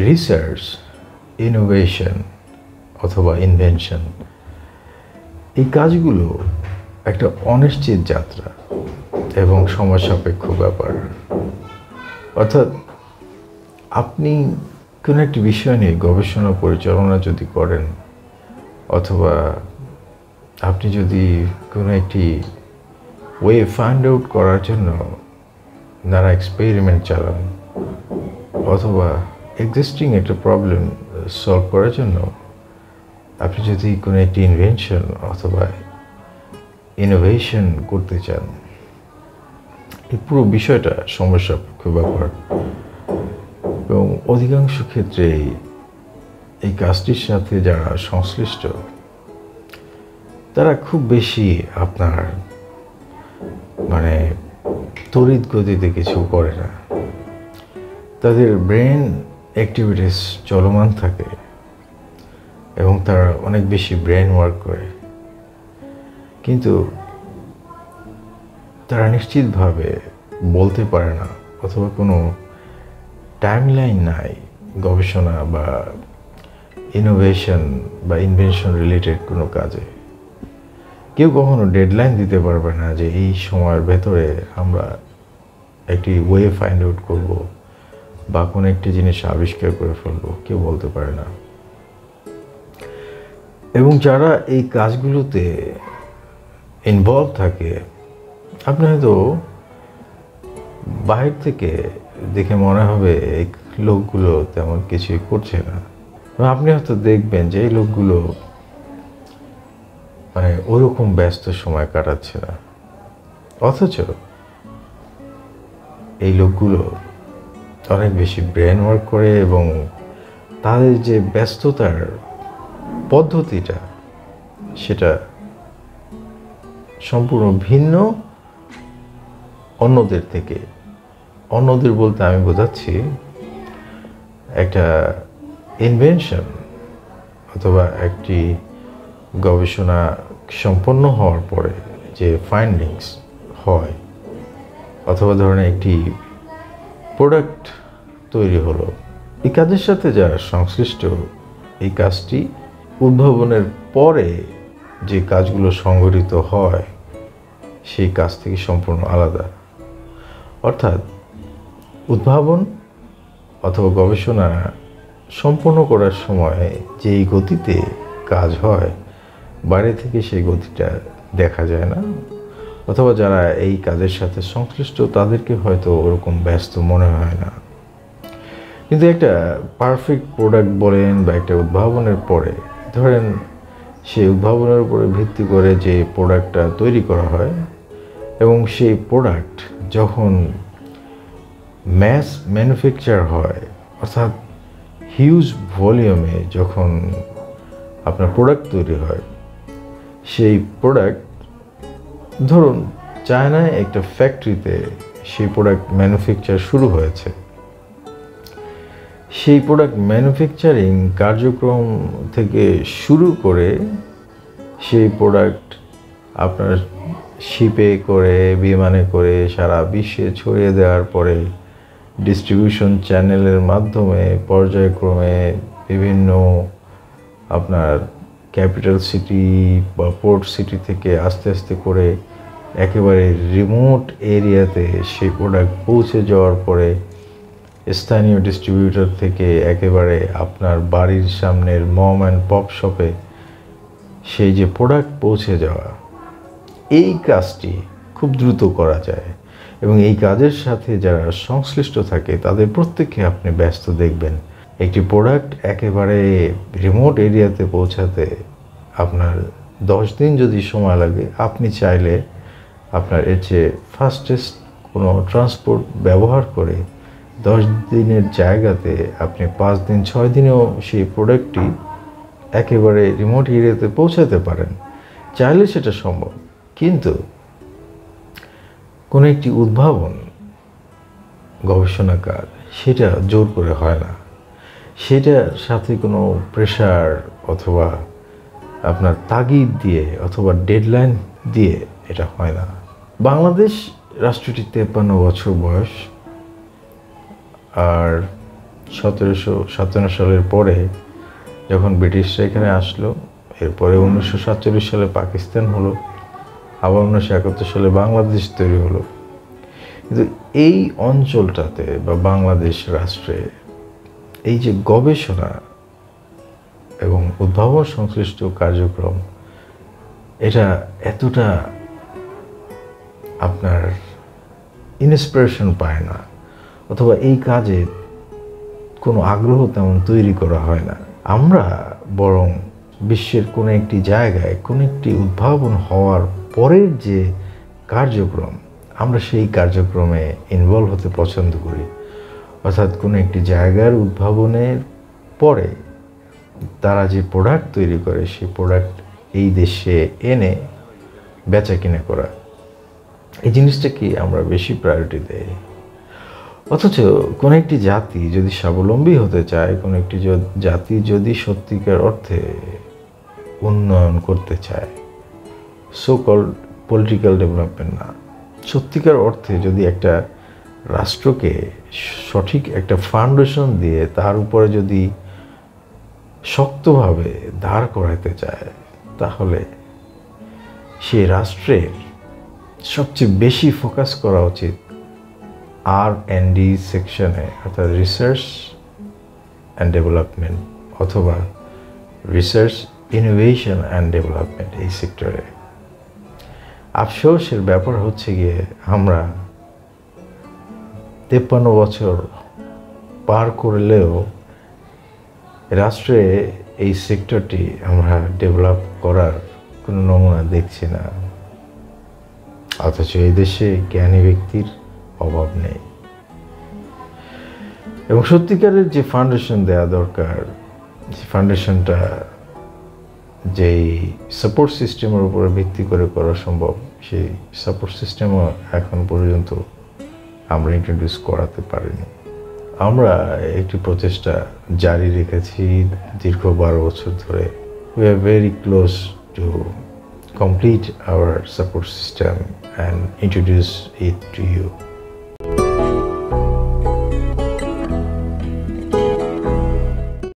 Research, innovation অথবা invention, এই কাজগুলো একটা অনিশ্চিত যাত্রা এবং সময় সাপেক্ষ ব্যাপার। অর্থাৎ আপনি কোনো একটি বিষয় নিয়ে গবেষণা পরিচালনা যদি করেন, অথবা আপনি যদি কোনো একটি ওয়ে ফাইন্ড আউট করার জন্য নানা এক্সপেরিমেন্ট চালান, অথবা এক্সিস্টিং একটা প্রবলেম সলভ করার জন্য আপনি যদি কোনো একটি ইনভেনশন অথবা ইনোভেশন করতে চান, এই পুরো বিষয়টা সময় সাপেক্ষ ব্যাপার এবং অধিকাংশ ক্ষেত্রেই এই কাজটির সাথে যারা সংশ্লিষ্ট তারা খুব বেশি আপনার তড়িৎ গতিতে কিছু করে না। তাদের ব্রেন অ্যাক্টিভিটিস চলমান থাকে এবং তারা অনেক বেশি ব্রেন ওয়ার্ক করে, কিন্তু তারা নিশ্চিতভাবে বলতে পারে না অথবা কোনো টাইমলাইন নাই গবেষণা বা ইনোভেশন বা ইনভেনশন রিলেটেড কোনো কাজে। কেউ কখনো ডেডলাইন দিতে পারবে না যে এই সময়ের ভেতরে আমরা একটি ওয়ে ফাইন্ড আউট করবো বা কোনো একটি জিনিস আবিষ্কার করে ফেলবো, কেউ বলতে পারে না। এবং যারা এই কাজগুলোতে ইনভলভ থাকে, আপনি হয়তো বাহির থেকে দেখে মনে হবে এই লোকগুলো তেমন কিছুই করছে না, আপনি হয়তো দেখবেন যে এই লোকগুলো ওরকম ব্যস্ত সময় কাটাচ্ছে না, অথচ এই লোকগুলো অনেক বেশি ব্রেন ওয়ার্ক করে এবং তাদের যে ব্যস্ততার পদ্ধতিটা সেটা সম্পূর্ণ ভিন্ন অন্যদের থেকে। অন্যদের বলতে আমি বোঝাচ্ছি একটা ইনভেনশন অথবা একটি গবেষণা সম্পন্ন হওয়ার পরে যে ফাইন্ডিংস হয়, অথবা ধরেন একটি প্রোডাক্ট তৈরি হলো, এই কাজের সাথে যারা সংশ্লিষ্ট এই কাজটি উদ্ভাবনের পরে যে কাজগুলো সংঘটিত হয় সেই কাজ থেকে সম্পূর্ণ আলাদা। অর্থাৎ উদ্ভাবন অথবা গবেষণা সম্পন্ন করার সময় যেই গতিতে কাজ হয়, বাইরে থেকে সেই গতিটা দেখা যায় না, অথবা যারা এই কাজের সাথে সংশ্লিষ্ট তাদেরকে হয়তো ওরকম ব্যস্ত মনে হয় না। কিন্তু একটা পারফেক্ট প্রোডাক্ট বলেন বা একটা উদ্ভাবনের পরে, ধরেন সেই উদ্ভাবনের উপরে ভিত্তি করে যে প্রোডাক্টটা তৈরি করা হয় এবং সেই প্রোডাক্ট যখন ম্যাস ম্যানুফ্যাকচার হয়, অর্থাৎ হিউজ ভলিউমে যখন আপনার প্রোডাক্ট তৈরি হয়, সেই প্রোডাক্ট ধরুন চায়নায় একটা ফ্যাক্টরিতে সেই প্রোডাক্ট ম্যানুফ্যাকচার শুরু হয়েছে। সেই প্রোডাক্ট ম্যানুফ্যাকচারিং কার্যক্রম থেকে শুরু করে সেই প্রোডাক্ট আপনার শিপে করে, বিমানে করে সারা বিশ্বে ছড়িয়ে দেওয়ার পরে ডিস্ট্রিবিউশন চ্যানেলের মাধ্যমে পর্যায়ক্রমে বিভিন্ন আপনার ক্যাপিটাল সিটি বা পোর্ট সিটি থেকে আস্তে আস্তে করে একেবারে রিমোট এরিয়াতে সেই প্রোডাক্ট পৌঁছে যাওয়ার পরে স্থানীয় ডিস্ট্রিবিউটর থেকে একেবারে আপনার বাড়ির সামনের মম অ্যান্ড পপ শপে সেই যে প্রোডাক্ট পৌঁছে যাওয়া, এই কাজটি খুব দ্রুত করা যায় এবং এই কাজের সাথে যারা সংশ্লিষ্ট থাকে তাদের প্রত্যেককে আপনি ব্যস্ত দেখবেন। একটি প্রোডাক্ট একেবারে রিমোট এরিয়াতে পৌঁছাতে আপনার 10 দিন যদি সময় লাগে, আপনি চাইলে আপনার এর চেয়ে ফাস্টেস্ট কোনো ট্রান্সপোর্ট ব্যবহার করে 10 দিনের জায়গাতে আপনি 5 দিন 6 দিনেও সেই প্রোডাক্টটি একেবারে রিমোট এরিয়াতে পৌঁছাতে পারেন। চাইলে সেটা সম্ভব, কিন্তু কোনো একটি উদ্ভাবন গবেষণা কাজ সেটা জোর করে হয় না, সেটার সাথে কোনো প্রেশার অথবা আপনার তাগিদ দিয়ে অথবা ডেডলাইন দিয়ে এটা হয় না। বাংলাদেশ রাষ্ট্রটি 53 বছর বয়স, আর 1757 সালের পরে যখন ব্রিটিশরা এখানে আসলো, এরপরে 1947 সালে পাকিস্তান হলো, আবার 1971 সালে বাংলাদেশ তৈরি হলো। কিন্তু এই অঞ্চলটাতে বা বাংলাদেশ রাষ্ট্রে এই যে গবেষণা এবং উদ্ভাবন সংশ্লিষ্ট কার্যক্রম, এটা এতটা আপনার ইন্সপিরেশন পায় না, অথবা এই কাজে কোনো আগ্রহ তেমন তৈরি করা হয় না। আমরা বরং বিশ্বের কোনো একটি জায়গায় কোনো একটি উদ্ভাবন হওয়ার পরের যে কার্যক্রম, আমরা সেই কার্যক্রমে ইনভলভ হতে পছন্দ করি। অর্থাৎ কোনো একটি জায়গার উদ্ভাবনের পরে তারা যে প্রোডাক্ট তৈরি করে, সেই প্রোডাক্ট এই দেশে এনে বেচা কিনা করা, এই জিনিসটাকে আমরা বেশি প্রায়োরিটি দেই। অথচ কোনো একটি জাতি যদি স্বাবলম্বী হতে চায়, কোনো একটি জাতি যদি সত্যিকার অর্থে উন্নয়ন করতে চায়, সো কল্ড পলিটিক্যাল ডেভেলপমেন্ট না, সত্যিকার অর্থে যদি একটা রাষ্ট্রকে সঠিক একটা ফাউন্ডেশন দিয়ে তার উপরে যদি শক্তভাবে দাঁড় করাতে চায়, তাহলে সেই রাষ্ট্রের সবচেয়ে বেশি ফোকাস করা উচিত R&D সেকশনে, অর্থাৎ রিসার্চ অ্যান্ড ডেভেলপমেন্ট অথবা রিসার্চ ইনোভেশন অ্যান্ড ডেভেলপমেন্ট, এই সেক্টরে। আফসোসের ব্যাপার হচ্ছে গিয়ে আমরা 53 বছর পার করলেও রাষ্ট্রে এই সেক্টরটি আমরা ডেভেলপ করার কোনো নমুনা দেখছি না। অথচ এই দেশে জ্ঞানী ব্যক্তির অভাব নেই, এবং সত্যিকারের যে ফাউন্ডেশন দেওয়া দরকার, যে ফাউন্ডেশনটা যেই সাপোর্ট সিস্টেমের উপরে ভিত্তি করে করা সম্ভব, সেই সাপোর্ট সিস্টেমও এখন পর্যন্ত আমরা ইন্ট্রোডিউস করাতে পারিনি। আমরা একটি প্রচেষ্টা জারি রেখেছি দীর্ঘ 12 বছর ধরে। We are very close two complete our support system and introduce it to you.